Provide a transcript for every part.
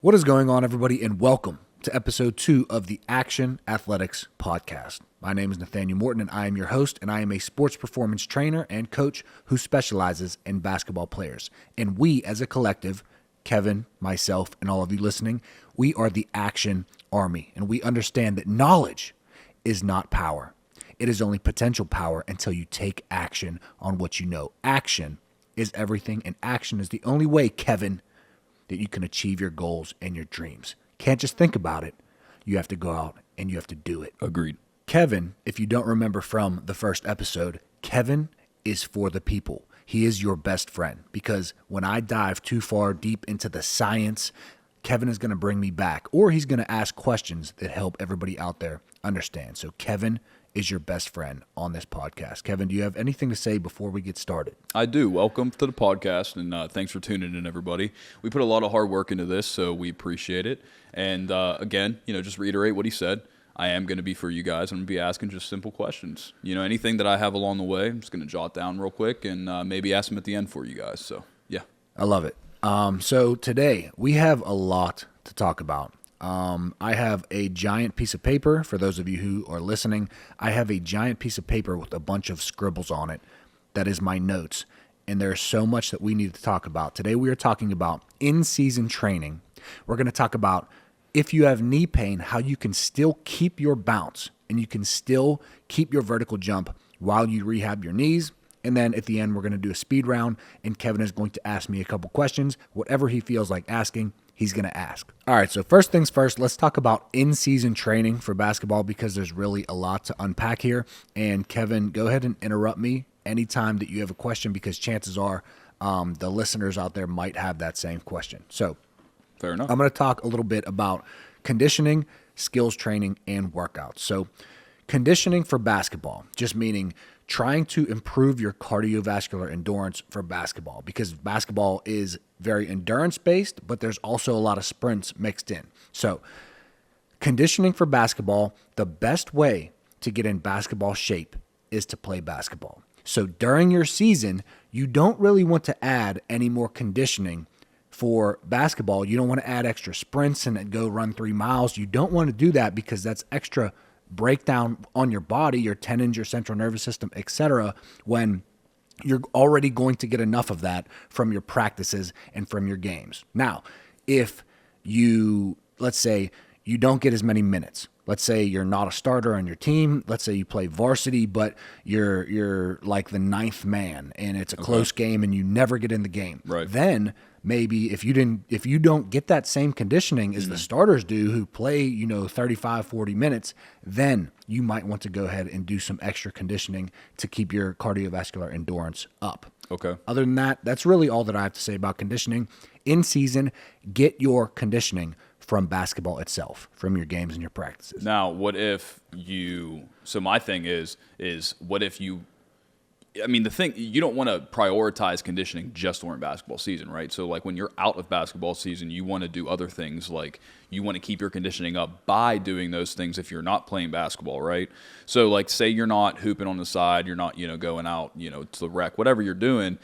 What is going on, everybody, and welcome to episode 2 of the Action Athletixx Podcast. My name is Nathanael Morton, and I am your host, and I am a sports performance trainer and coach who specializes in basketball players. And we, as a collective, Kevin, myself, and all of you listening, we are the Action Army, and we understand that knowledge is not power. It is only potential power until you take action on what you know. Action is everything, and action is the only way, Kevin, that you can achieve your goals and your dreams. Can't just think about it. You have to go out and you have to do it. Agreed. Kevin, if you don't remember from the first episode, Kevin is for the people. He is your best friend because when I dive too far deep into the science, Kevin is going to bring me back, or he's going to ask questions that help everybody out there understand. So Kevin is your best friend on this podcast. Kevin, do you have anything to say before we get started? I do. Welcome to the podcast, and thanks for tuning in, everybody. We put a lot of hard work into this, so we appreciate it. And again, just reiterate what he said. I am going to be for you guys. I'm going to be asking just simple questions. Anything that I have along the way, I'm just going to jot down real quick and maybe ask them at the end for you guys. So, yeah. I love it. So today we have a lot to talk about. I have a giant piece of paper. For those of you who are listening, I have a giant piece of paper with a bunch of scribbles on it. That is my notes. And there's so much that we need to talk about. Today we are talking about in-season training. We're going to talk about if you have knee pain, how you can still keep your bounce and you can still keep your vertical jump while you rehab your knees. And then at the end, we're going to do a speed round, and Kevin is going to ask me a couple questions. Whatever he feels like asking, he's going to ask. All right, so first things first, let's talk about in-season training for basketball because there's really a lot to unpack here. And Kevin, go ahead and interrupt me anytime that you have a question because chances are the listeners out there might have that same question. So Fair enough. I'm going to talk a little bit about conditioning, skills training, and workouts. So conditioning for basketball, just meaning trying to improve your cardiovascular endurance for basketball because basketball is very endurance-based, but there's also a lot of sprints mixed in. So conditioning for basketball, the best way to get in basketball shape is to play basketball. So during your season, you don't really want to add any more conditioning for basketball. You don't want to add extra sprints and go run 3 miles. You don't want to do that because that's extra breakdown on your body, your tendons, your central nervous system, etc., when you're already going to get enough of that from your practices and from your games. Now, if you, let's say, you don't get as many minutes. Let's say you're not a starter on your team. Let's say you play varsity, but you're like the 9th man, and it's a close game, and you never get in the game. Right. Then maybe if you don't get that same conditioning as the starters do, who play 35, 40 minutes, then you might want to go ahead and do some extra conditioning to keep your cardiovascular endurance up. Okay. Other than that, that's really all that I have to say about conditioning. In season, get your conditioning from basketball itself, from your games and your practices. Now, what if so my thing is what if the thing, you don't want to prioritize conditioning just during basketball season, right? So like when you're out of basketball season, you want to do other things, like you want to keep your conditioning up by doing those things if you're not playing basketball, right? So like say you're not hooping on the side, you're not, going out, to the rec, whatever you're doing.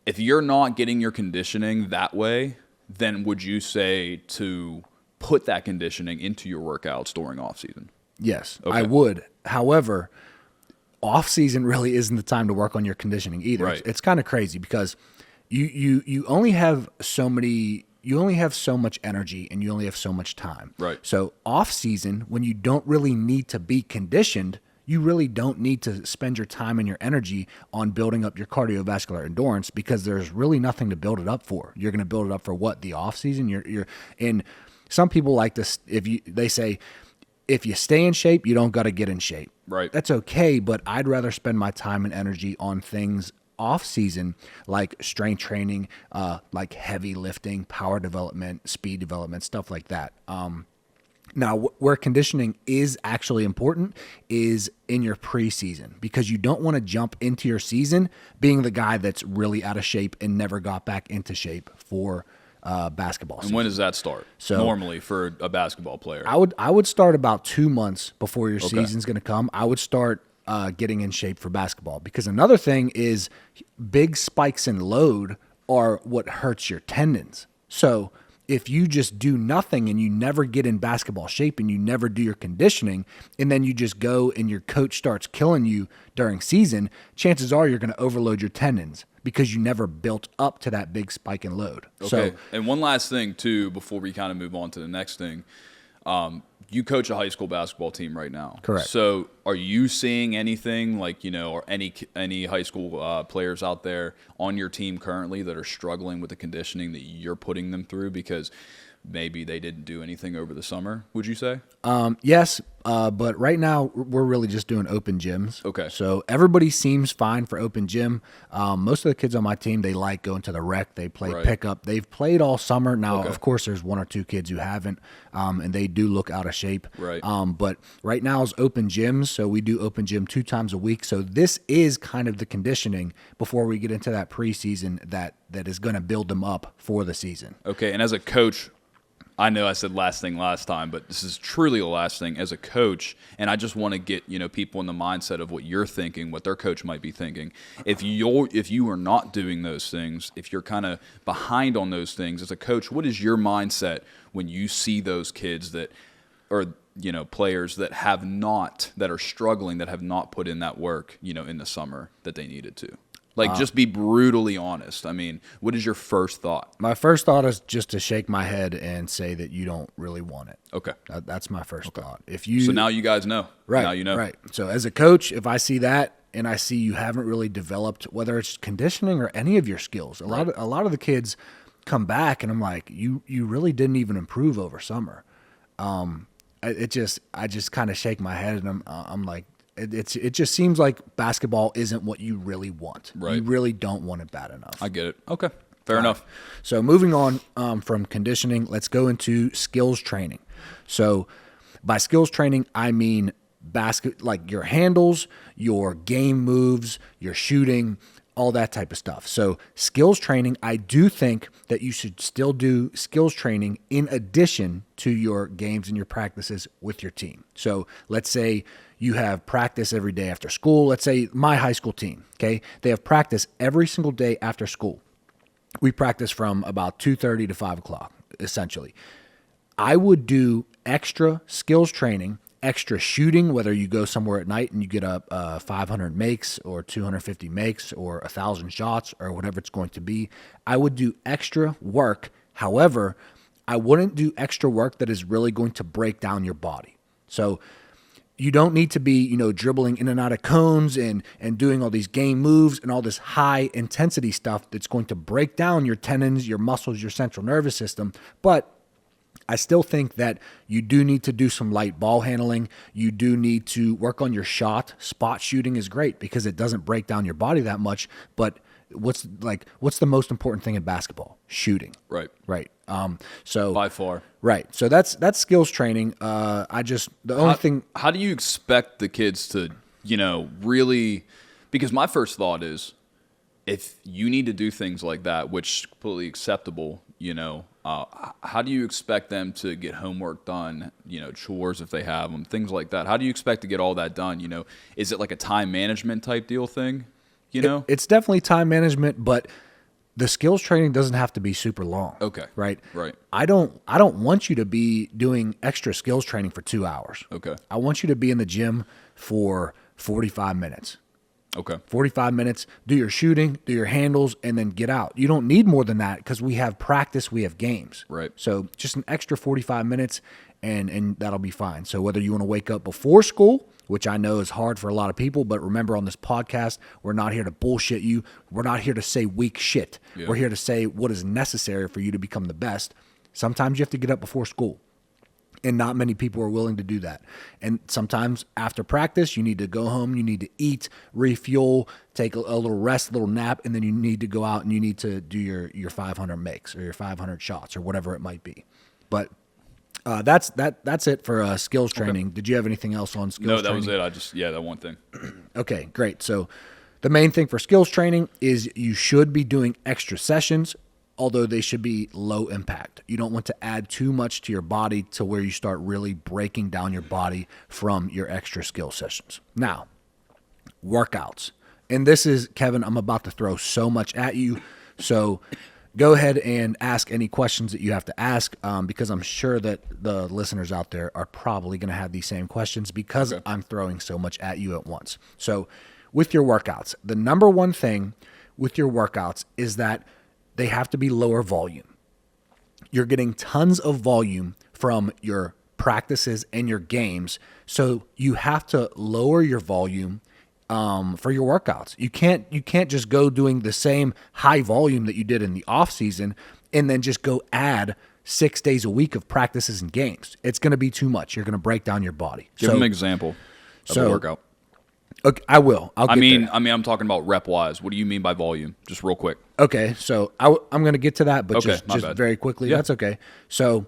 If you're not getting your conditioning that way, then would you say to put that conditioning into your workouts during off season? Yes, Okay. I would. However, off season really isn't the time to work on your conditioning either. Right. It's kind of crazy because you only have so much energy and you only have so much time. Right. So off season, when you don't really need to be conditioned, you really don't need to spend your time and your energy on building up your cardiovascular endurance because there's really nothing to build it up for. You're going to build it up for what? The off season. You're in. Some people like this. They say, if you stay in shape, you don't got to get in shape. Right. That's okay, but I'd rather spend my time and energy on things off season like strength training, like heavy lifting, power development, speed development, stuff like that. Now, where conditioning is actually important is in your preseason because you don't want to jump into your season being the guy that's really out of shape and never got back into shape for basketball season. And when does that start? So normally for a basketball player, I would start about 2 months before your season's going to come. I would start getting in shape for basketball because another thing is big spikes in load are what hurts your tendons. So if you just do nothing and you never get in basketball shape and you never do your conditioning, and then you just go and your coach starts killing you during season, chances are you're going to overload your tendons because you never built up to that big spike in load. Okay. So, and one last thing, too, before we kind of move on to the next thing. You coach a high school basketball team right now. Correct. So are you seeing anything like, or any high school players out there on your team currently that are struggling with the conditioning that you're putting them through because maybe they didn't do anything over the summer, would you say? Yes, but right now we're really just doing open gyms. Okay. So everybody seems fine for open gym. Most of the kids on my team, they like going to the rec. They play pickup. They've played all summer. Now, of course, there's one or two kids who haven't, and they do look out of shape. Right. But right now is open gyms, so we do open gym 2 times a week. So this is kind of the conditioning before we get into that preseason that is going to build them up for the season. Okay, and as a coach, I know I said last thing last time, but this is truly the last thing as a coach, and I just want to get people in the mindset of what you're thinking, what their coach might be thinking. If you are not doing those things, if you're kind of behind on those things as a coach, what is your mindset when you see those kids that are players that are struggling, that have not put in that work in the summer that they needed to? Like, just be brutally honest. I mean, what is your first thought? My first thought is just to shake my head and say that you don't really want it. Okay. That's my first thought. So now you guys know. Right. Now you know. Right. So as a coach, if I see that and I see you haven't really developed, whether it's conditioning or any of your skills, a lot of the kids come back and I'm like, you really didn't even improve over summer. I just kind of shake my head and I'm like, it just seems like basketball isn't what you really want. Right. You really don't want it bad enough. I get it. Okay. Fair enough. So moving on from conditioning, let's go into skills training. So by skills training, I mean like your handles, your game moves, your shooting, all that type of stuff. So skills training, I do think that you should still do skills training in addition to your games and your practices with your team. So let's say you have practice every day after school. Let's say my high school team, okay? They have practice every single day after school. We practice from about 2:30 to 5 o'clock, essentially. I would do extra skills training, extra shooting, whether you go somewhere at night and you get up 500 makes or 250 makes or 1,000 shots or whatever it's going to be. I would do extra work. However, I wouldn't do extra work that is really going to break down your body. So you don't need to be, dribbling in and out of cones and doing all these game moves and all this high intensity stuff that's going to break down your tendons, your muscles, your central nervous system. But I still think that you do need to do some light ball handling. You do need to work on your shot. Spot shooting is great because it doesn't break down your body that much. But what's the most important thing in basketball? Shooting. Right. Right. So by far. Right. So that's skills training. How do you expect the kids to, really, because my first thought is if you need to do things like that, which is completely acceptable, how do you expect them to get homework done, chores if they have them, things like that? How do you expect to get all that done? Is it like a time management type deal thing? It's definitely time management, but the skills training doesn't have to be super long. Okay. Right. Right. I don't want you to be doing extra skills training for 2 hours. Okay. I want you to be in the gym for 45 minutes. Okay. 45 minutes, do your shooting, do your handles, and then get out. You don't need more than that because we have practice, we have games. Right. So just an extra 45 minutes and that'll be fine. So whether you want to wake up before school, which I know is hard for a lot of people, but remember on this podcast, we're not here to bullshit you. We're not here to say weak shit. Yeah. We're here to say what is necessary for you to become the best. Sometimes you have to get up before school. And not many people are willing to do that. And sometimes after practice, you need to go home, you need to eat, refuel, take a little rest, a little nap, and then you need to go out and you need to do your 500 makes or your 500 shots or whatever it might be. But that's it for skills training. Okay. Did you have anything else on skills training? No, that was it. That one thing. Okay, great. So the main thing for skills training is you should be doing extra sessions, although they should be low impact. You don't want to add too much to your body to where you start really breaking down your body from your extra skill sessions. Now, workouts. And this is, Kevin, I'm about to throw so much at you. So go ahead and ask any questions that you have to ask, because I'm sure that the listeners out there are probably going to have these same questions because I'm throwing so much at you at once. So with your workouts, the number one thing with your workouts is that they have to be lower volume. You're getting tons of volume from your practices and your games, so you have to lower your volume for your workouts. You can't just go doing the same high volume that you did in the off season and then just go add 6 days a week of practices and games. It's going to be too much. You're going to break down your body. Give them an example of a workout. Okay, I will. I mean, I'm talking about rep wise. What do you mean by volume? Just real quick. Okay, so I'm going to get to that, but just bad. very quickly. Yeah. That's okay. So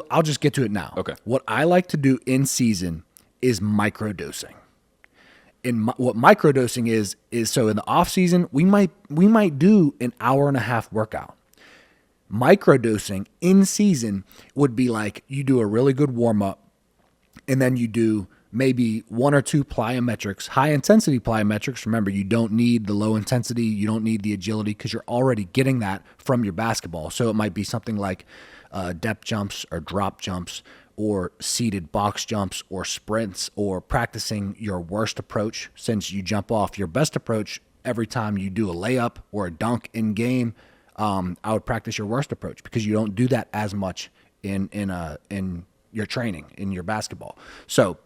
I'll just get to it now. Okay. What I like to do in season is microdosing. What microdosing is so in the off season we might do an hour and a half workout. Microdosing in season would be like you do a really good warm up, and then you do maybe 1 or 2 plyometrics, high intensity plyometrics. Remember, you don't need the low intensity, you don't need the agility because you're already getting that from your basketball. So it might be something like depth jumps or drop jumps or seated box jumps or sprints, or practicing your worst approach since you jump off your best approach every time you do a layup or a dunk in game. I would practice your worst approach because you don't do that as much in your training, in your basketball. So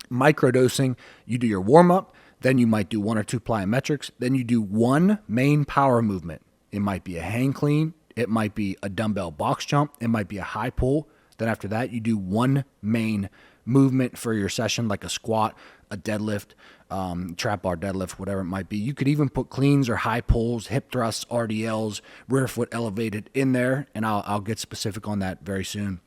microdosing, you do your warm-up, then you might do 1 or 2 plyometrics, then you do 1 main power movement. It might be a hang clean, it might be a dumbbell box jump, it might be a high pull. Then after that, you do 1 main movement for your session, like a squat, a deadlift, trap bar deadlift, whatever it might be. You could even put cleans or high pulls, hip thrusts, RDLs, rear foot elevated in there, and I'll get specific on that very soon.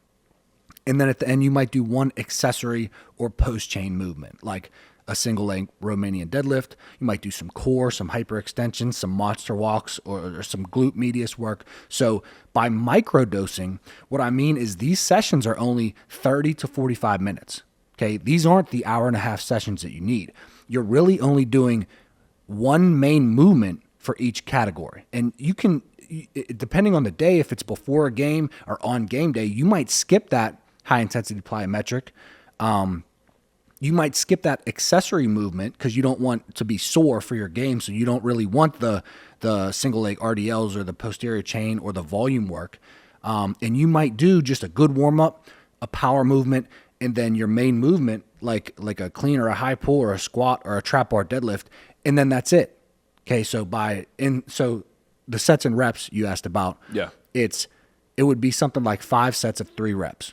And then at the end, you might do 1 accessory or post-chain movement, like a single leg Romanian deadlift. You might do some core, some hyperextension, some monster walks, or some glute medius work. So by microdosing, what I mean is these sessions are only 30 to 45 minutes. Okay, these aren't the hour and a half sessions that you need. You're really only doing 1 main movement for each category. And you can, depending on the day, if it's before a game or on game day, you might skip that high intensity plyometric. You might skip that accessory movement because you don't want to be sore for your game, so you don't really want the single leg RDLs or the posterior chain or the volume work. And you might do just a good warm up, a power movement, and then your main movement like a clean or a high pull or a squat or a trap bar deadlift, and then that's it. Okay, so so the sets and reps you asked about, it would be something like 5 sets of 3 reps.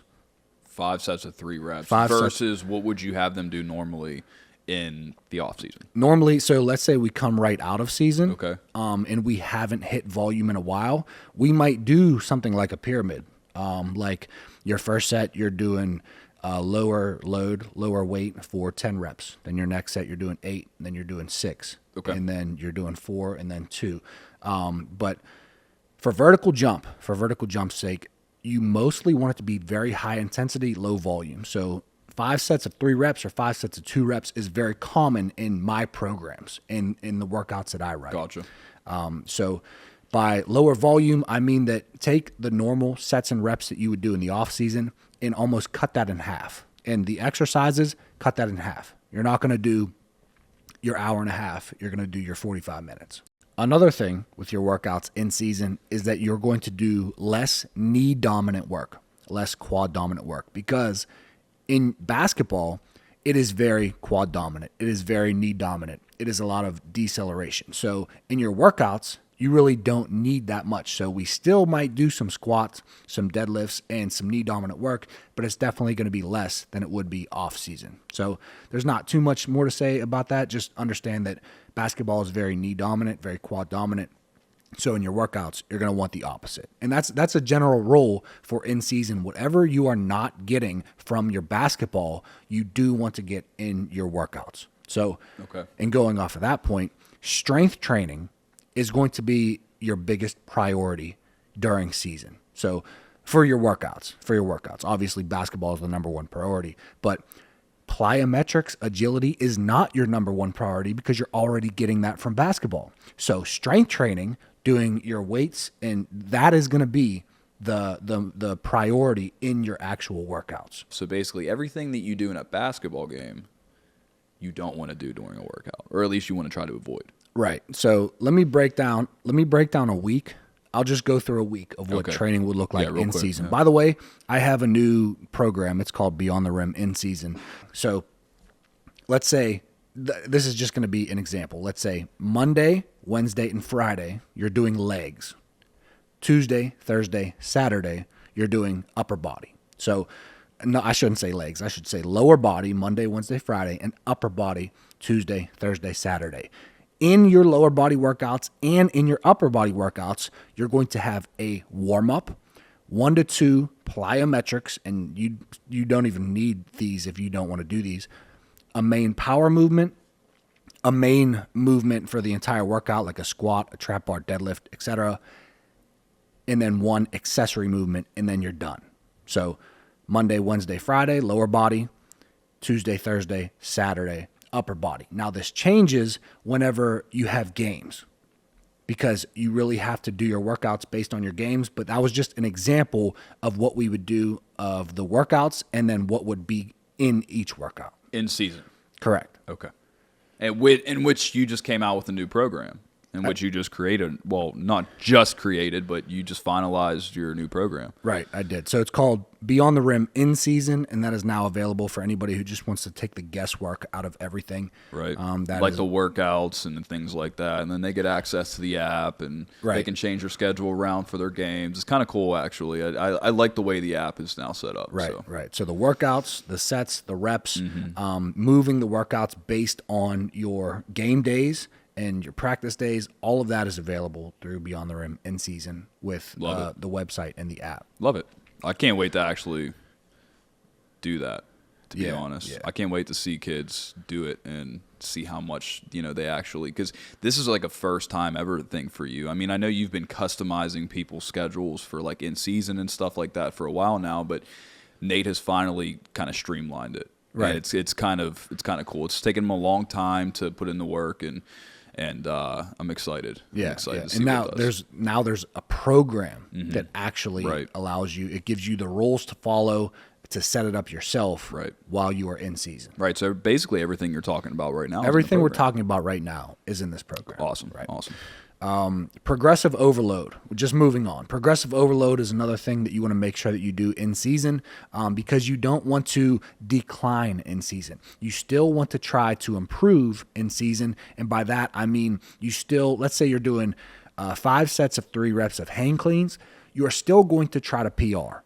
5 sets of 3 reps versus what would you have them do normally in the off season? Normally, so let's say we come right out of season, okay, and we haven't hit volume in a while. We might do something like a pyramid. Like your first set, you're doing lower load, lower weight for 10 reps. Then your next set, you're doing 8, and then you're doing 6, and then you're doing 4, and then 2. But for vertical jump's sake, you mostly want it to be very high intensity, low volume. So 5 sets of 3 reps or 5 sets of 2 reps is very common in my programs, in the workouts that I write. Gotcha. So by lower volume, I mean that take the normal sets and reps that you would do in the off season and almost cut that in half. And the exercises, cut that in half. You're not going to do your hour and a half. You're going to do your 45 minutes. Another thing with your workouts in season is that you're going to do less knee dominant work, less quad dominant work, because in basketball, it is very quad dominant. It is very knee dominant. It is a lot of deceleration. So in your workouts, you really don't need that much. So we still might do some squats, some deadlifts, and some knee dominant work, but it's definitely going to be less than it would be off season. So there's not too much more to say about that. Just understand that basketball is very knee dominant, very quad dominant. So in your workouts, you're going to want the opposite. And that's a general rule for in season. Whatever you are not getting from your basketball, you do want to get in your workouts. So, and going off of that point, strength training is going to be your biggest priority during season. So for your workouts, obviously basketball is the number one priority, but plyometrics, agility is not your number one priority because you're already getting that from basketball. So strength training doing your weights, and that is going to be the priority in your actual workouts. So basically, everything that you do in a basketball game, you don't want to do during a workout, or at least you want to try to avoid. Right. So let me break down a week. I'll just go through a week of what training would look like in season. By the way, I have a new program. It's called Beyond the Rim in season. So let's say this is just going to be an example. Let's say Monday, Wednesday, and Friday, you're doing legs. Tuesday, Thursday, Saturday, you're doing upper body. So no, I shouldn't say legs. I should say lower body, Monday, Wednesday, Friday, and upper body, Tuesday, Thursday, Saturday. In your lower body workouts and in your upper body workouts, you're going to have a warm-up, 1 to 2 plyometrics, and you don't even need these if you don't want to do these, a main power movement, a main movement for the entire workout, like a squat, a trap bar, deadlift, etc., and then 1 accessory movement, and then you're done. So Monday, Wednesday, Friday, lower body, Tuesday, Thursday, Saturday, upper body. Now this changes whenever you have games because you really have to do your workouts based on your games, but that was just an example of what we would do of the workouts and then what would be in each workout. In season. Correct. Okay. And in which you just came out with a new program. In which you just created, well, not just created, but you just finalized your new program. Right, I did. So it's called Beyond the Rim in season, and that is now available for anybody who just wants to take the guesswork out of everything. Right, like the workouts and things like that. And then they get access to the app, and they can change their schedule around for their games. It's kind of cool, actually. I like the way the app is now set up. Right, right. So the workouts, the sets, the reps, moving the workouts based on your game days and your practice days, all of that is available through Beyond the Rim in season with the website and the app. Love it. I can't wait to actually do that, to be honest. Yeah. I can't wait to see kids do it and see how much, they actually, because this is like a first time ever thing for you. I mean, I know you've been customizing people's schedules for like in season and stuff like that for a while now, but Nate has finally kind of streamlined it. Right. And it's kind of cool. It's taken him a long time to put in the work, and I'm excited. Yeah, I'm excited to see and what it does. there's a program that actually allows you. It gives you the rules to follow to set it up yourself while you are in season. Right. So basically, everything you're talking about right now. Everything we're talking about right now is in this program. Awesome. Right. Awesome. Progressive overload. Just moving on. Progressive overload is another thing that you want to make sure that you do in season because you don't want to decline in season. You still want to try to improve in season. And by that, I mean you still, let's say you're doing 5 sets of 3 reps of hang cleans. You are still going to try to PR.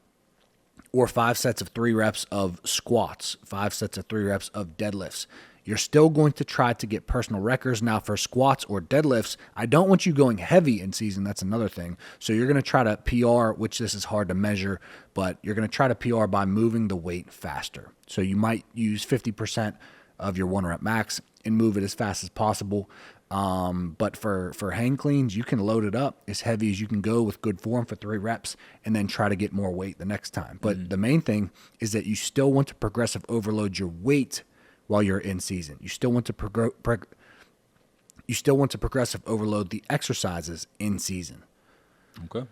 Or 5 sets of 3 reps of squats, 5 sets of 3 reps of deadlifts. You're still going to try to get personal records. Now for squats or deadlifts, I don't want you going heavy in season. That's another thing. So you're going to try to PR, which this is hard to measure, but you're going to try to PR by moving the weight faster. So you might use 50% of your 1 rep max and move it as fast as possible. But for hang cleans, you can load it up as heavy as you can go with good form for 3 reps and then try to get more weight the next time. But the main thing is that you still want to progressive overload your weight while you're in season. You still want to progressive overload the exercises in season. Okay.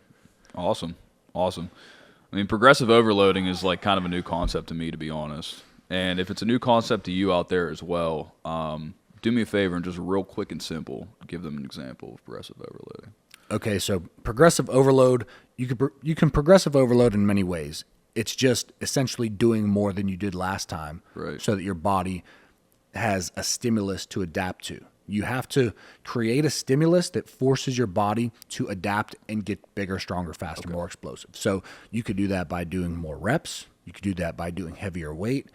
Awesome. I mean, progressive overloading is like kind of a new concept to me, to be honest. And if it's a new concept to you out there as well, do me a favor and just real quick and simple, give them an example of progressive overloading. Okay, so progressive overload, you can progressive overload in many ways. It's just essentially doing more than you did last time so that your body has a stimulus to adapt to. You have to create a stimulus that forces your body to adapt and get bigger, stronger, faster, more explosive. So you could do that by doing more reps. You could do that by doing heavier weight.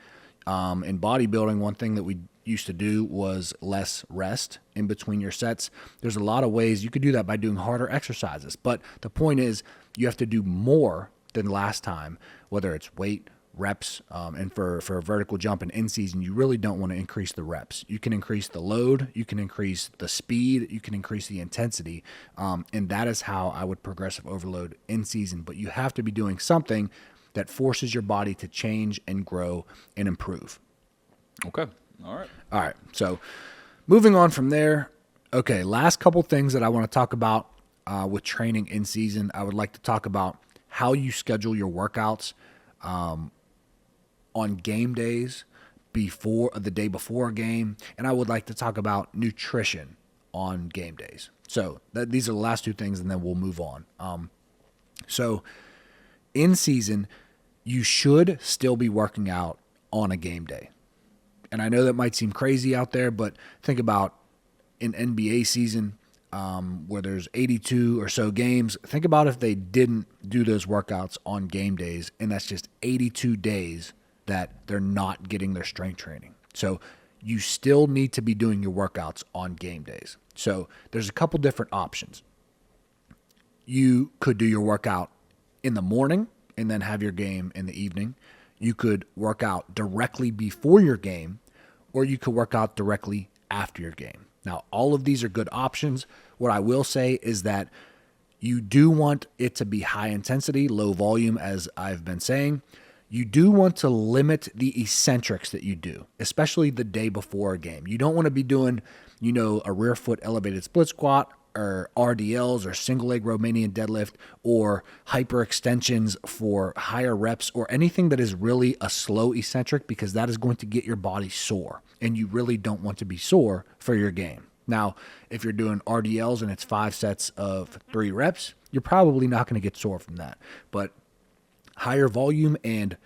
In bodybuilding, one thing that we used to do was less rest in between your sets. There's a lot of ways you could do that by doing harder exercises. But the point is you have to do more than last time, whether it's weight, reps, and for a vertical jump and in season, you really don't want to increase the reps. You can increase the load, you can increase the speed, you can increase the intensity, and that is how I would progressive overload in season. But you have to be doing something that forces your body to change and grow and improve. Okay. All right. So moving on from there. Okay. Last couple things that I want to talk about with training in season. I would like to talk about how you schedule your workouts on game days, before the day before a game, and I would like to talk about nutrition on game days. So these are the last two things, and then we'll move on. So in season, you should still be working out on a game day. And I know that might seem crazy out there, but think about an NBA season where there's 82 or so games. Think about if they didn't do those workouts on game days, and that's just 82 days that they're not getting their strength training. So you still need to be doing your workouts on game days. So there's a couple different options. You could do your workout in the morning and then have your game in the evening. You could work out directly before your game, or you could work out directly after your game. Now, all of these are good options. What I will say is that you do want it to be high intensity, low volume, as I've been saying. You do want to limit the eccentrics that you do, especially the day before a game. You don't want to be doing, a rear foot elevated split squat or RDLs or single leg Romanian deadlift or hyperextensions for higher reps or anything that is really a slow eccentric, because that is going to get your body sore, and you really don't want to be sore for your game. Now, if you're doing RDLs and it's 5 sets of 3 reps, you're probably not going to get sore from that. But higher volume and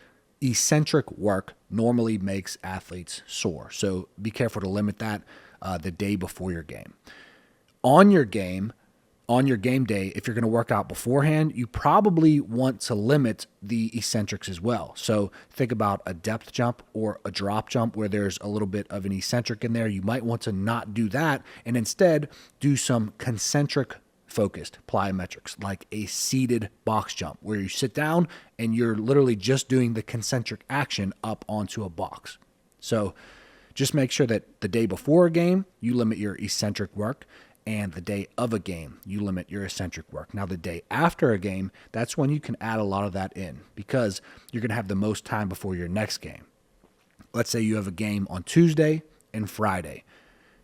eccentric work normally makes athletes sore. So be careful to limit that the day before your game. On your game day, if you're going to work out beforehand, you probably want to limit the eccentrics as well. So think about a depth jump or a drop jump where there's a little bit of an eccentric in there. You might want to not do that and instead do some concentric focused plyometrics, like a seated box jump where you sit down and you're literally just doing the concentric action up onto a box. So just make sure that the day before a game, you limit your eccentric work, and the day of a game, you limit your eccentric work. Now, the day after a game, that's when you can add a lot of that in, because you're going to have the most time before your next game. Let's say you have a game on Tuesday and Friday.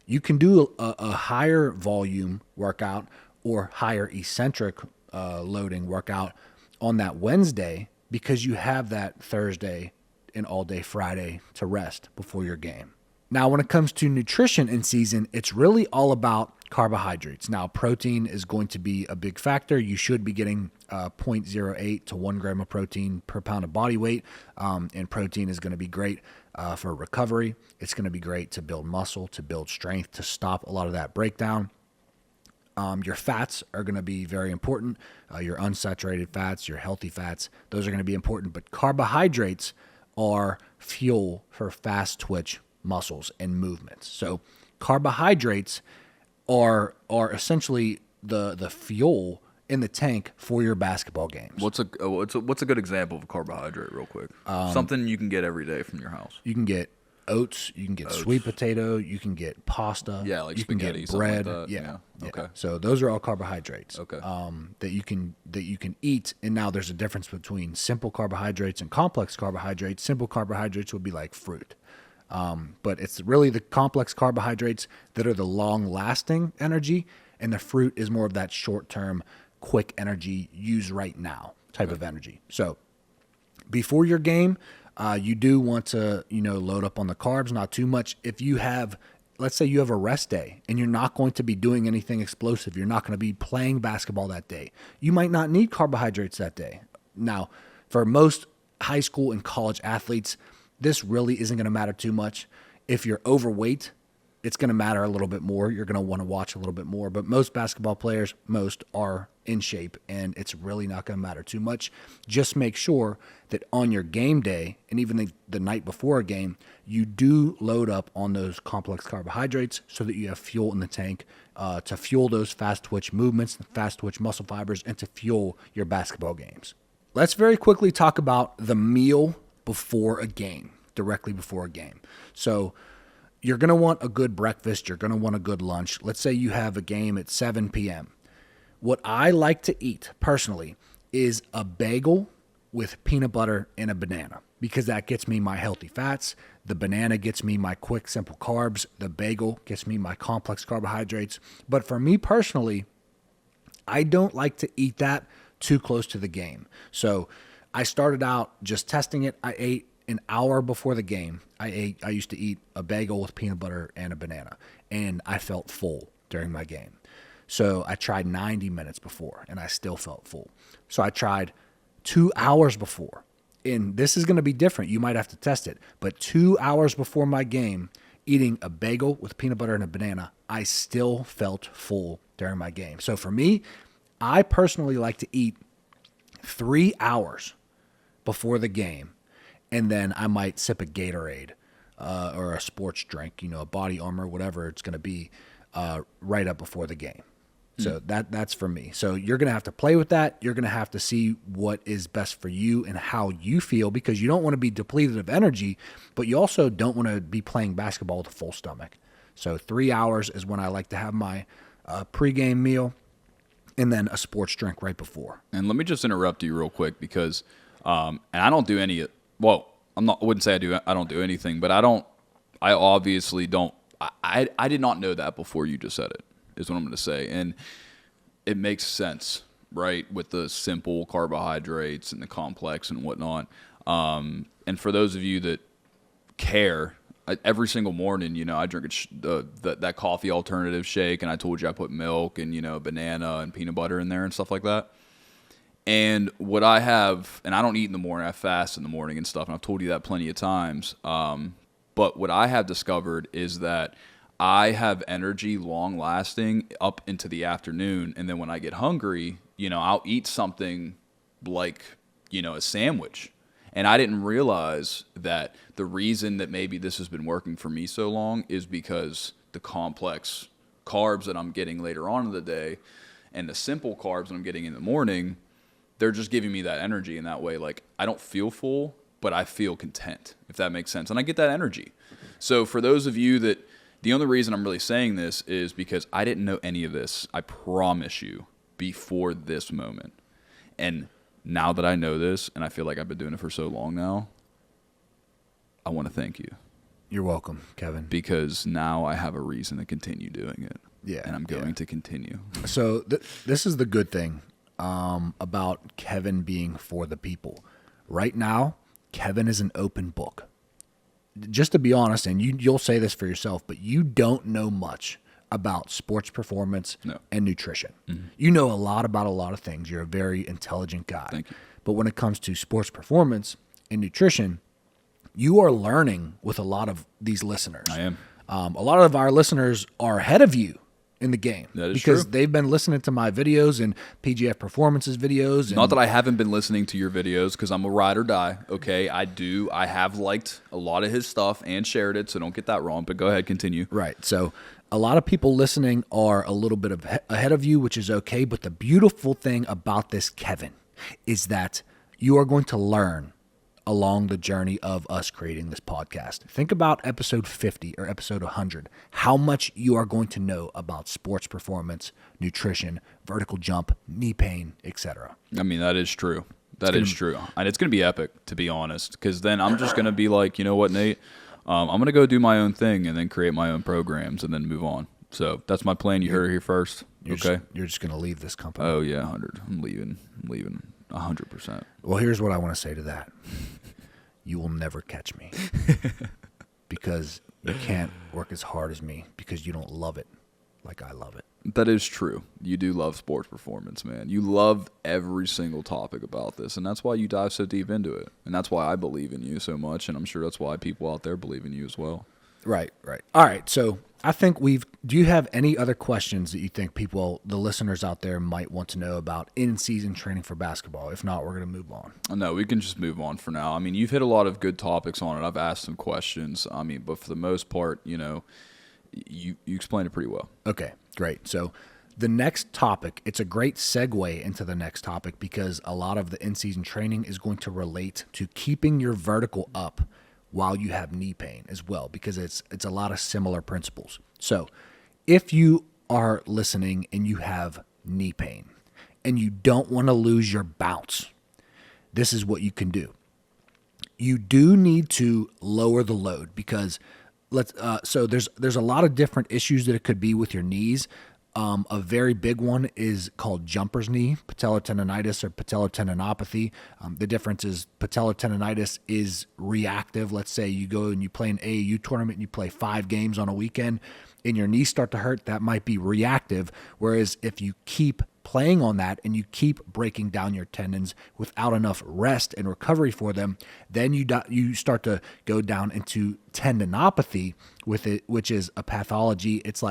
You can do a higher volume workout or higher eccentric loading workout on that Wednesday, because you have that Thursday and all day Friday to rest before your game. Now, when it comes to nutrition in season, it's really all about carbohydrates. Now, protein is going to be a big factor. You should be getting 0.08 to 1 gram of protein per pound of body weight, and protein is going to be great for recovery. It's going to be great to build muscle, to build strength, to stop a lot of that breakdown. Your fats are going to be very important. Your unsaturated fats, your healthy fats, those are going to be important. But carbohydrates are fuel for fast twitch muscles and movements. So carbohydrates are essentially the fuel in the tank for your basketball games. What's a good example of a carbohydrate, real quick? Something you can get every day from your house. You can get oats, you can get sweet potato, you can get pasta, yeah, like you spaghetti, can get bread, like that. Yeah. Okay. So those are all carbohydrates. Okay. That you can eat. And now there's a difference between simple carbohydrates and complex carbohydrates. Simple carbohydrates would be like fruit. But it's really the complex carbohydrates that are the long-lasting energy, and the fruit is more of that short-term, quick energy, use right now type of energy. So before your game, you do want to, load up on the carbs, not too much. If you have, let's say you have a rest day and you're not going to be doing anything explosive, you're not going to be playing basketball that day, you might not need carbohydrates that day. Now, for most high school and college athletes, this really isn't going to matter too much. If you're overweight, it's going to matter a little bit more. You're going to want to watch a little bit more. But most basketball players, are in shape, and it's really not going to matter too much. Just make sure that on your game day, and even the night before a game, you do load up on those complex carbohydrates so that you have fuel in the tank to fuel those fast twitch movements, fast twitch muscle fibers, and to fuel your basketball games. Let's very quickly talk about the meal before a game, directly before a game. So you're going to want a good breakfast. You're going to want a good lunch. Let's say you have a game at 7 p.m. What I like to eat personally is a bagel with peanut butter and a banana, because that gets me my healthy fats. The banana gets me my quick, simple carbs. The bagel gets me my complex carbohydrates. But for me personally, I don't like to eat that too close to the game. So I started out just testing it. I ate an hour before the game. I used to eat a bagel with peanut butter and a banana, and I felt full during my game. So I tried 90 minutes before, and I still felt full. So I tried 2 hours before, and this is going to be different. You might have to test it, but 2 hours before my game, eating a bagel with peanut butter and a banana, I still felt full during my game. So for me, I personally like to eat 3 hours before the game, and then I might sip a Gatorade or a sports drink, a Body Armor, whatever it's going to be, right up before the game. So that's for me. So you're going to have to play with that. You're going to have to see what is best for you and how you feel, because you don't want to be depleted of energy, but you also don't want to be playing basketball with a full stomach. So 3 hours is when I like to have my pregame meal, and then a sports drink right before. And let me just interrupt you real quick, because and I don't do any. Well, I wouldn't say I do. I don't do anything, but I obviously don't. I did not know that before you just said it, is what I'm going to say. And it makes sense, right, with the simple carbohydrates and the complex and whatnot. And for those of you that care, every single morning, I drink that coffee alternative shake, and I told you I put milk and, banana and peanut butter in there and stuff like that. And what I have, and I don't eat in the morning, I fast in the morning and stuff, and I've told you that plenty of times. But what I have discovered is that I have energy long lasting up into the afternoon. And then when I get hungry, I'll eat something like, a sandwich. And I didn't realize that the reason that maybe this has been working for me so long is because the complex carbs that I'm getting later on in the day and the simple carbs that I'm getting in the morning, they're just giving me that energy in that way. Like, I don't feel full, but I feel content, if that makes sense. And I get that energy. So for those of you that, the only reason I'm really saying this is because I didn't know any of this, I promise you, before this moment. And now that I know this, and I feel like I've been doing it for so long now, I want to thank you. You're welcome, Kevin. Because now I have a reason to continue doing it. Yeah. And I'm going to continue. So this is the good thing about Kevin being for the people. Right now, Kevin is an open book. Just to be honest, and you'll say this for yourself, but you don't know much about sports performance and nutrition. Mm-hmm. You know a lot about a lot of things. You're a very intelligent guy. Thank you. But when it comes to sports performance and nutrition, you are learning with a lot of these listeners. I am. A lot of our listeners are ahead of you in the game. That is because true. They've been listening to my videos and PGF Performance's videos. And not that I haven't been listening to your videos, because I'm a ride or die. Okay, I have liked a lot of his stuff and shared it, so don't get that wrong. But go ahead, continue. Right. So a lot of people listening are a little bit ahead of you, which is okay. But the beautiful thing about this, Kevin, is that you are going to learn along the journey of us creating this podcast. Think about episode 50 or episode 100, how much you are going to know about sports performance, nutrition, vertical jump, knee pain, etc. I mean, that is true. That is true. And it's going to be epic, to be honest, because then I'm just going to be like, you know what, Nate? I'm going to go do my own thing and then create my own programs and then move on. So that's my plan. You heard it here first. You're just going to leave this company. Oh, yeah, 100. I'm leaving 100%. Well, here's what I want to say to that. You will never catch me because you can't work as hard as me because you don't love it like I love it. That is true. You do love sports performance, man. You love every single topic about this, and that's why you dive so deep into it. And that's why I believe in you so much, and I'm sure that's why people out there believe in you as well. Right. All right, so I think do you have any other questions that you think the listeners out there might want to know about in-season training for basketball? If not, we're going to move on. No, we can just move on for now. I mean, you've hit a lot of good topics on it. I've asked some questions. I mean, but for the most part, you explained it pretty well. Okay, great. So the next topic, it's a great segue into the next topic because a lot of the in-season training is going to relate to keeping your vertical up while you have knee pain as well, because it's a lot of similar principles. So if you are listening and you have knee pain and you don't want to lose your bounce, this is what you can do. You do need to lower the load because so there's a lot of different issues that it could be with your knees. A very big one is called jumper's knee, patellar tendonitis or patellar tendinopathy. The difference is patellar tendonitis is reactive. Let's say you go and you play an AAU tournament and you play 5 games on a weekend and your knees start to hurt. That might be reactive. Whereas if you keep playing on that and you keep breaking down your tendons without enough rest and recovery for them, then you start to go down into tendinopathy with it, which is a pathology. It's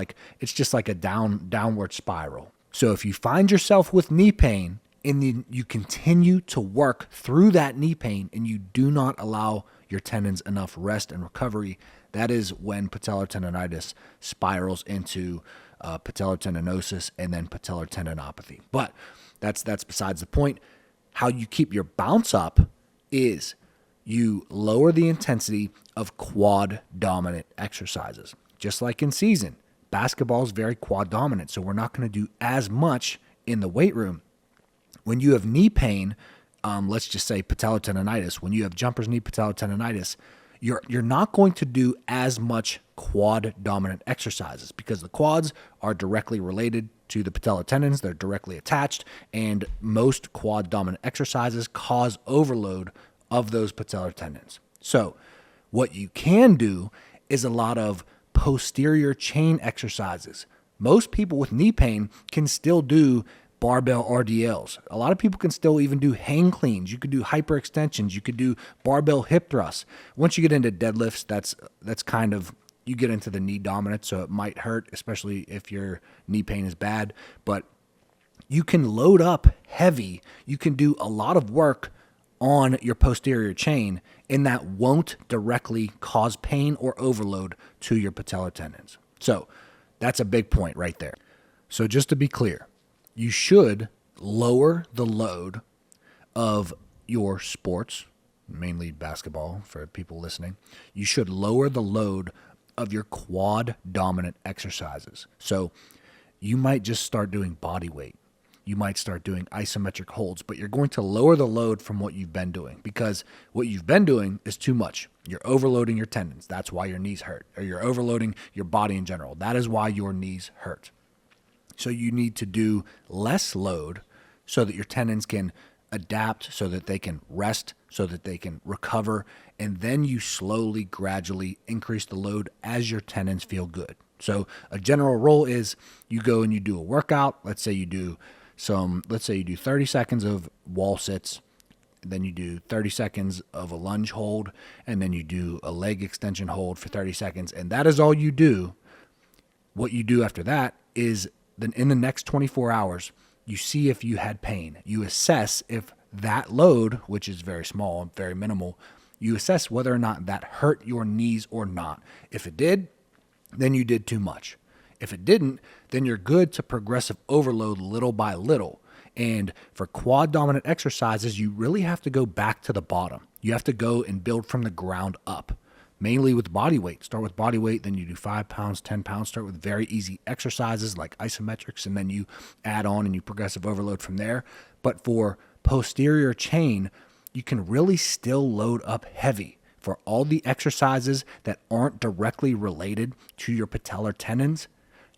just like a downward spiral. So if you find yourself with knee pain and then you continue to work through that knee pain and you do not allow your tendons enough rest and recovery, that is when patellar tendonitis spirals into patellar tendinosis and then patellar tendinopathy. But that's besides the point. How you keep your bounce up is you lower the intensity of quad dominant exercises. Just like in season, basketball is very quad dominant, so we're not going to do as much in the weight room. When you have knee pain, let's just say patellar tendonitis, when you have jumper's knee patellar tendonitis, you're not going to do as much quad dominant exercises because the quads are directly related to the patellar tendons. They're directly attached, and most quad dominant exercises cause overload of those patellar tendons. So what you can do is a lot of posterior chain exercises. Most people with knee pain can still do barbell RDLs. A lot of people can still even do hang cleans. You could do hyperextensions. You could do barbell hip thrusts. Once you get into deadlifts, that's kind of, you get into the knee dominant, so it might hurt, especially if your knee pain is bad. But you can load up heavy. You can do a lot of work on your posterior chain, and that won't directly cause pain or overload to your patellar tendons. So that's a big point right there. So just to be clear, you should lower the load of your sports, mainly basketball for people listening. You should lower the load of your quad dominant exercises. So you might just start doing body weight. You might start doing isometric holds, but you're going to lower the load from what you've been doing because what you've been doing is too much. You're overloading your tendons. That's why your knees hurt, or you're overloading your body in general. That is why your knees hurt. So you need to do less load so that your tendons can adapt, so that they can rest, so that they can recover, and then you slowly, gradually increase the load as your tendons feel good. So a general rule is you go and you do a workout. Let's say you do 30 seconds of wall sits, then you do 30 seconds of a lunge hold, and then you do a leg extension hold for 30 seconds, and that is all you do. What you do after that is then in the next 24 hours, you see if you had pain. You assess if that load, which is very small and very minimal, you assess whether or not that hurt your knees or not. If it did, then you did too much. If it didn't, then you're good to progressive overload little by little. And for quad dominant exercises, you really have to go back to the bottom. You have to go and build from the ground up. Mainly with body weight. Start with body weight, then you do 5 pounds, 10 pounds. Start with very easy exercises like isometrics, and then you add on and you progressive overload from there. But for posterior chain, you can really still load up heavy. For all the exercises that aren't directly related to your patellar tendons,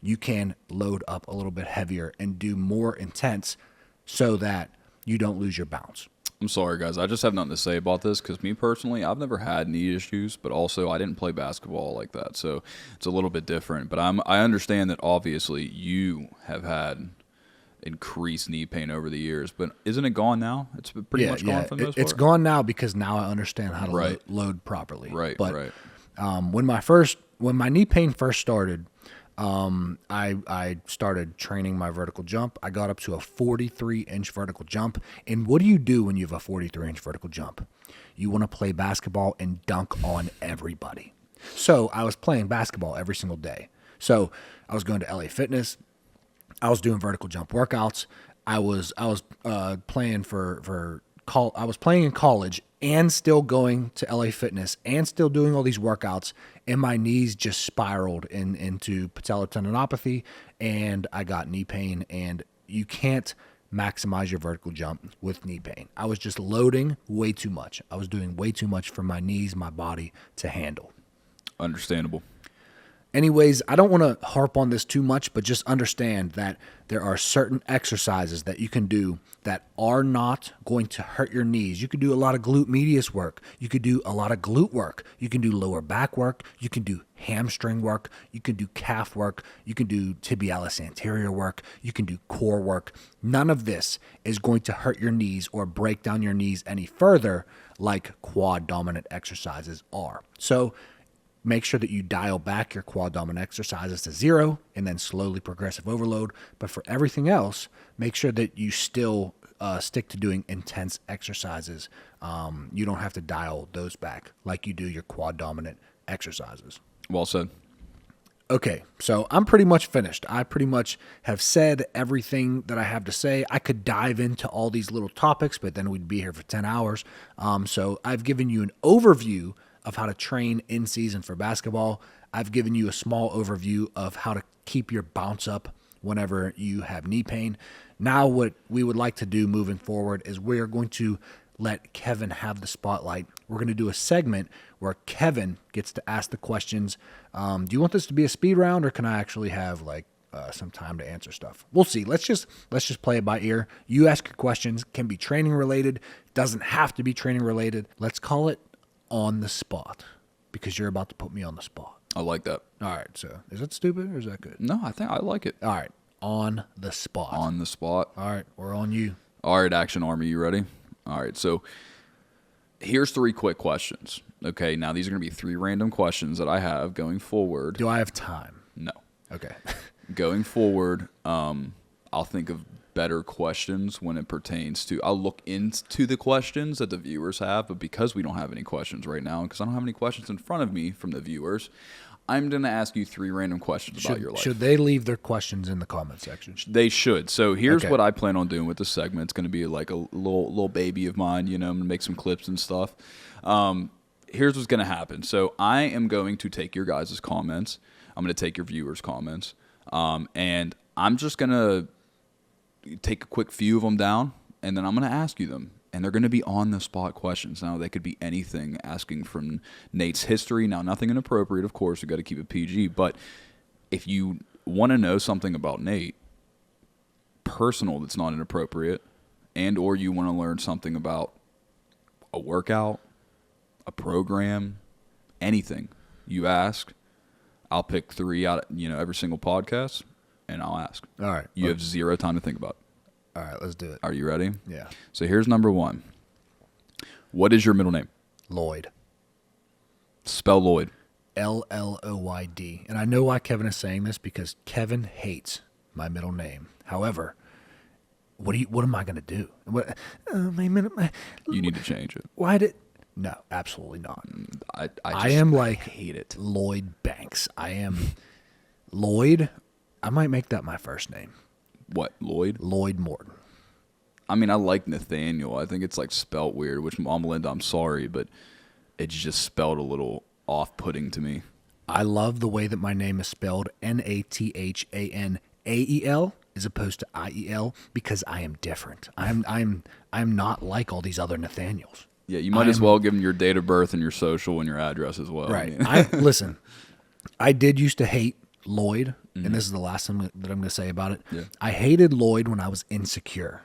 you can load up a little bit heavier and do more intense so that you don't lose your bounce. I'm sorry, guys. I just have nothing to say about this because me personally, I've never had knee issues, but also I didn't play basketball like that, so it's a little bit different. But I understand that obviously you have had increased knee pain over the years, but isn't it gone now? It's pretty much gone for the most part? It's gone now because now I understand how to load properly. Right. When my knee pain first started, I started training my vertical jump. I got up to a 43-inch vertical jump. And what do you do when you have a 43-inch vertical jump? You want to play basketball and dunk on everybody. So I was playing basketball every single day. So I was going to LA Fitness. I was doing vertical jump workouts. I was playing I was playing in college and still going to LA Fitness and still doing all these workouts, and my knees just spiraled into patellar tendinopathy, and I got knee pain, and you can't maximize your vertical jump with knee pain. I was just loading way too much. I was doing way too much for my knees, my body to handle. Understandable. Anyways, I don't want to harp on this too much, but just understand that there are certain exercises that you can do that are not going to hurt your knees. You can do a lot of glute medius work. You could do a lot of glute work. You can do lower back work. You can do hamstring work. You can do calf work. You can do tibialis anterior work. You can do core work. None of this is going to hurt your knees or break down your knees any further like quad dominant exercises are. So make sure that you dial back your quad dominant exercises to 0 and then slowly progressive overload. But for everything else, make sure that you still stick to doing intense exercises. You don't have to dial those back like you do your quad dominant exercises. Well said. Okay, so I'm pretty much finished. I pretty much have said everything that I have to say. I could dive into all these little topics, but then we'd be here for 10 hours. So I've given you an overview of how to train in season for basketball. I've given you a small overview of how to keep your bounce up whenever you have knee pain. Now what we would like to do moving forward is we're going to let Kevin have the spotlight. We're going to do a segment where Kevin gets to ask the questions. Do you want this to be a speed round, or can I actually have some time to answer stuff? We'll see. Let's just play it by ear. You ask your questions. Can be training related. Doesn't have to be training related. Let's call it on the spot, because you're about to put me on the spot. I like that. All right. So is that stupid or is that good? No, I think I like it. All right. On the spot. On the spot. All right. We're on you. All right, Action Army, you ready? All right, so here's 3 quick questions. Okay, now these are going to be 3 random questions that I have going forward. Do I have time? No. Okay. Going forward, I'll think of better questions when it pertains to, I'll look into the questions that the viewers have, but because we don't have any questions right now, because I don't have any questions in front of me from the viewers, I'm going to ask you 3 random questions about your life. Should they leave their questions in the comment section? They should. So here's Okay. what I plan on doing with this segment. It's going to be like a little baby of mine, I'm going to make some clips and stuff. Here's what's going to happen. So I am going to take your guys' comments. I'm going to take your viewers' comments. And I'm just going to take a quick few of them down, and then I'm going to ask you them. And they're going to be on-the-spot questions. Now, they could be anything, asking from Nate's history. Now, nothing inappropriate, of course. We've got to keep it PG. But if you want to know something about Nate, personal that's not inappropriate, and or you want to learn something about a workout, a program, anything, you ask. I'll pick 3 out of, every single podcast, and I'll ask. All right. You have 0 time to think about it. All right, let's do it. Are you ready? Yeah. So here's number 1. What is your middle name? Lloyd. Spell Lloyd. Lloyd. And I know why Kevin is saying this, because Kevin hates my middle name. However, what am I going to do? You need to change it. Why did? No, absolutely not. I am like hate it. Lloyd Banks. I am Lloyd. I might make that my first name. What, Lloyd? Lloyd Morton. I mean, I like Nathanael. I think it's spelt weird, which, Mom Melinda, I'm sorry, but it's just spelled a little off-putting to me. I love the way that my name is spelled Nathanael as opposed to IEL, because I am different. I'm not like all these other Nathaniels. Yeah, you might as well give them your date of birth and your social and your address as well. Right. I mean. Listen, I did used to hate Lloyd, and this is the last thing that I'm going to say about it. Yeah. I hated Lloyd when I was insecure.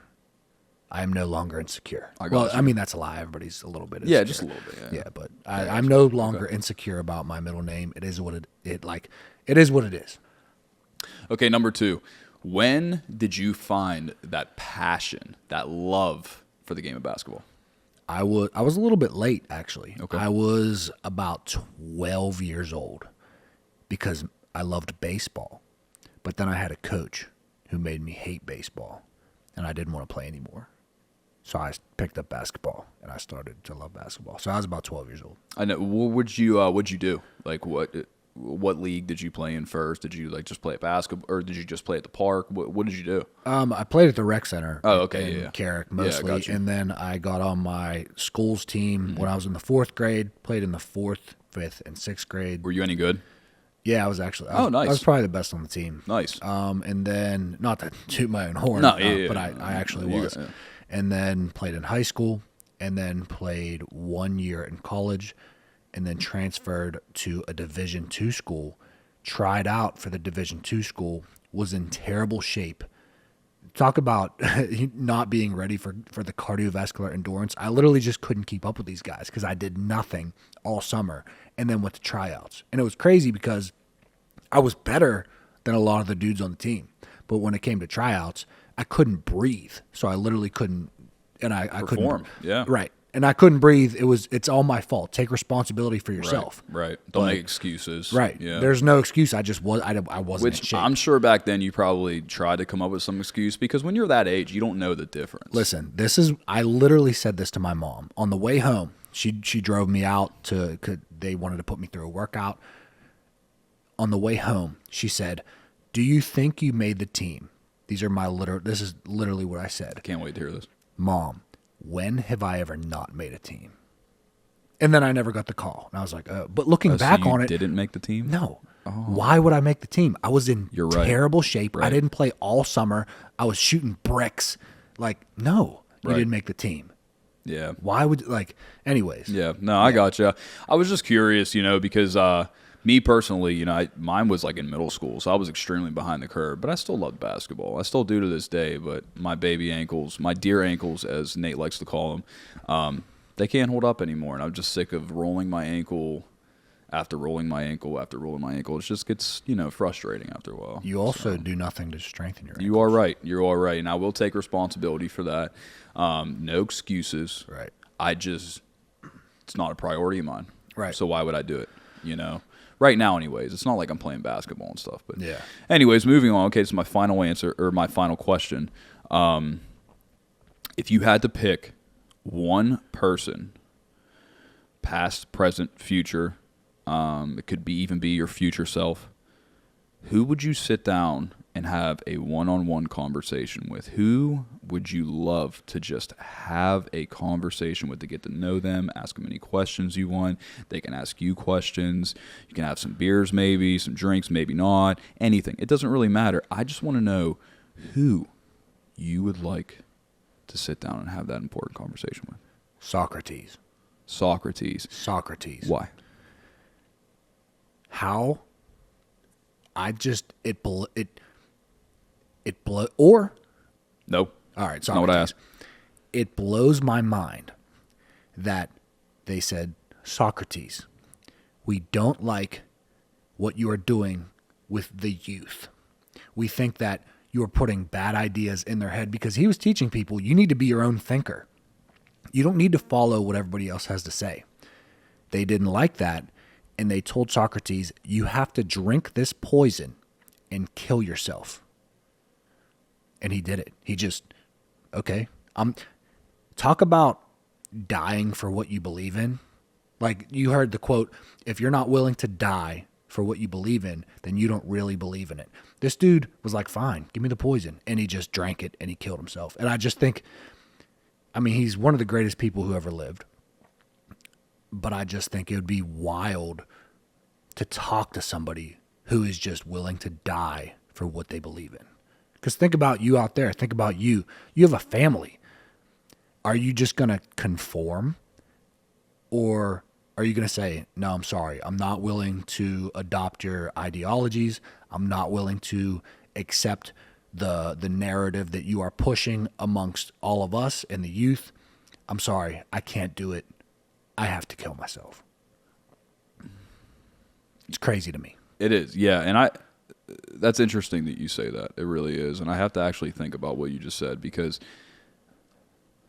I am no longer insecure. I mean, that's a lie. Everybody's a little bit insecure. Yeah, just a little bit. Yeah, but I'm no longer insecure about my middle name. It is what it is what it is. Okay, number 2. When did you find that passion, that love for the game of basketball? I was a little bit late, actually. Okay. I was about 12 years old because I loved baseball. But then I had a coach who made me hate baseball, and I didn't want to play anymore. So I picked up basketball, and I started to love basketball. So I was about 12 years old. I know. What'd you do? What league did you play in first? Did you just play at basketball, or did you just play at the park? What did you do? I played at the rec center. Oh, okay, in yeah. Carrick mostly, got you. and then I got on my school's team when I was in the 4th grade. Played in the 4th, 5th, and 6th grade. Were you any good? Yeah, I was actually. Nice. I was probably the best on the team. Nice. And then, not to toot my own horn, No, but I actually was. Yeah. And then played in high school, and then played 1 year in college, and then transferred to a Division II school, tried out for the Division II school, was in terrible shape. Talk about not being ready for the cardiovascular endurance. I literally just couldn't keep up with these guys because I did nothing all summer and then went to tryouts. And it was crazy because I was better than a lot of the dudes on the team. But when it came to tryouts, I couldn't breathe. So I literally couldn't, and I Perform. couldn't. Yeah. Right. And I couldn't breathe. It's all my fault. Take responsibility for yourself. Right. Don't make excuses. Right. Yeah. There's no excuse. I wasn't in Which shape. I'm sure back then you probably tried to come up with some excuse because when you're that age, you don't know the difference. Listen, I literally said this to my mom on the way home. She drove me out they wanted to put me through a workout. On the way home, she said, "Do you think you made the team?" This is literally what I said. I can't wait to hear this. Mom, when have I ever not made a team? And then I never got the call. And I was like, but looking back on it. Didn't make the team? No. Oh. Why would I make the team? I was in You're right. terrible shape. Right. I didn't play all summer. I was shooting bricks. Like, no, you Right. didn't make the team. Yeah. Why would, anyways. Yeah. No, I gotcha. I was just curious, because me personally, mine was like in middle school, so I was extremely behind the curve, but I still loved basketball. I still do to this day, but my baby ankles, my deer ankles, as Nate likes to call them, they can't hold up anymore, and I'm just sick of rolling my ankle after rolling my ankle after rolling my ankle. It just gets, frustrating after a while. You also do nothing to strengthen your ankles. You are right. You are right, and I will take responsibility for that. No excuses. Right. It's not a priority of mine. Right. So why would I do it, Right now, anyways. It's not like I'm playing basketball and stuff. But yeah. Anyways, moving on. Okay, this is my final answer, or my final question. If you had to pick one person, past, present, future, it could even be your future self, who would you sit down and have a one-on-one conversation with? Who would you love to just have a conversation with, to get to know them, ask them any questions you want? They can ask you questions. You can have some beers maybe, some drinks, maybe not, anything. It doesn't really matter. I just want to know who you would like to sit down and have that important conversation with. Socrates. Why? How? Nope. All right, That's not what I asked. It blows my mind that they said, Socrates, we don't like what you are doing with the youth. We think that you are putting bad ideas in their head, because he was teaching people, you need to be your own thinker. You don't need to follow what everybody else has to say. They didn't like that, and they told Socrates, you have to drink this poison and kill yourself. And he did it. He just, okay. Talk about dying for what you believe in. Like, you heard the quote, if you're not willing to die for what you believe in, then you don't really believe in it. This dude was like, fine, give me the poison. And he just drank it and he killed himself. And I just think, he's one of the greatest people who ever lived. But I just think it would be wild to talk to somebody who is just willing to die for what they believe in. Because think about you out there. Think about you. You have a family. Are you just going to conform? Or are you going to say, no, I'm sorry. I'm not willing to adopt your ideologies. I'm not willing to accept the narrative that you are pushing amongst all of us and the youth. I'm sorry. I can't do it. I have to kill myself. It's crazy to me. It is, yeah. And that's interesting that you say that. It really is. And I have to actually think about what you just said, because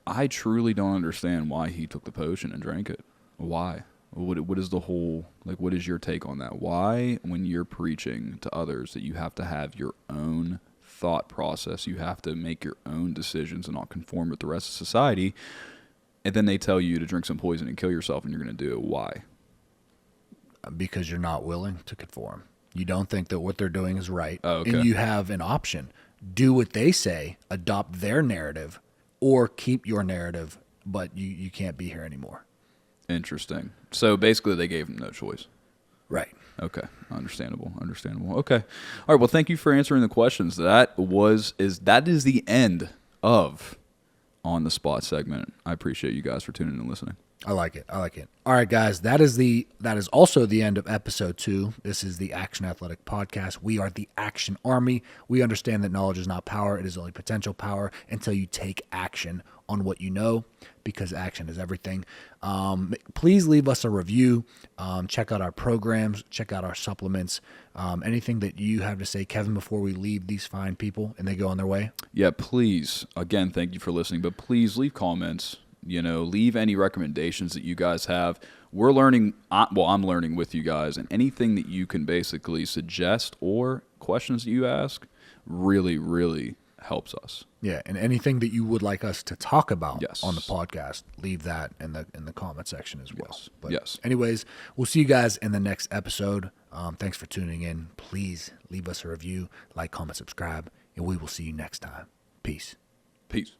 I truly don't understand why he took the potion and drank it. Why? What is the whole, what is your take on that? Why, when you're preaching to others, that you have to have your own thought process, you have to make your own decisions and not conform with the rest of society, and then they tell you to drink some poison and kill yourself, and you're going to do it? Why? Because you're not willing to conform. You don't think that what they're doing is right. Oh, okay. And you have an option. Do what they say, adopt their narrative, or keep your narrative, but you can't be here anymore. Interesting. So basically they gave him no choice. Right. Okay. Understandable. Okay. All right. Well, thank you for answering the questions. That is the end of On the Spot segment. I appreciate you guys for tuning in and listening. I like it. All right, guys, that is also the end of episode 2. This is the Action Athletic Podcast. We are the Action Army. We understand that knowledge is not power. It is only potential power until you take action on what you know, because action is everything. Please leave us a review. Check out our programs. Check out our supplements. Anything that you have to say, Kevin, before we leave these fine people and they go on their way? Yeah, please. Again, thank you for listening, but please leave comments. Leave any recommendations that you guys have. We're learning, I'm learning with you guys, and anything that you can basically suggest or questions that you ask really, really helps us. Yeah, and anything that you would like us to talk about Yes. on the podcast, leave that in the comment section as well. Yes. But Yes. anyways, we'll see you guys in the next episode. Thanks for tuning in. Please leave us a review, like, comment, subscribe, and we will see you next time. Peace. Peace.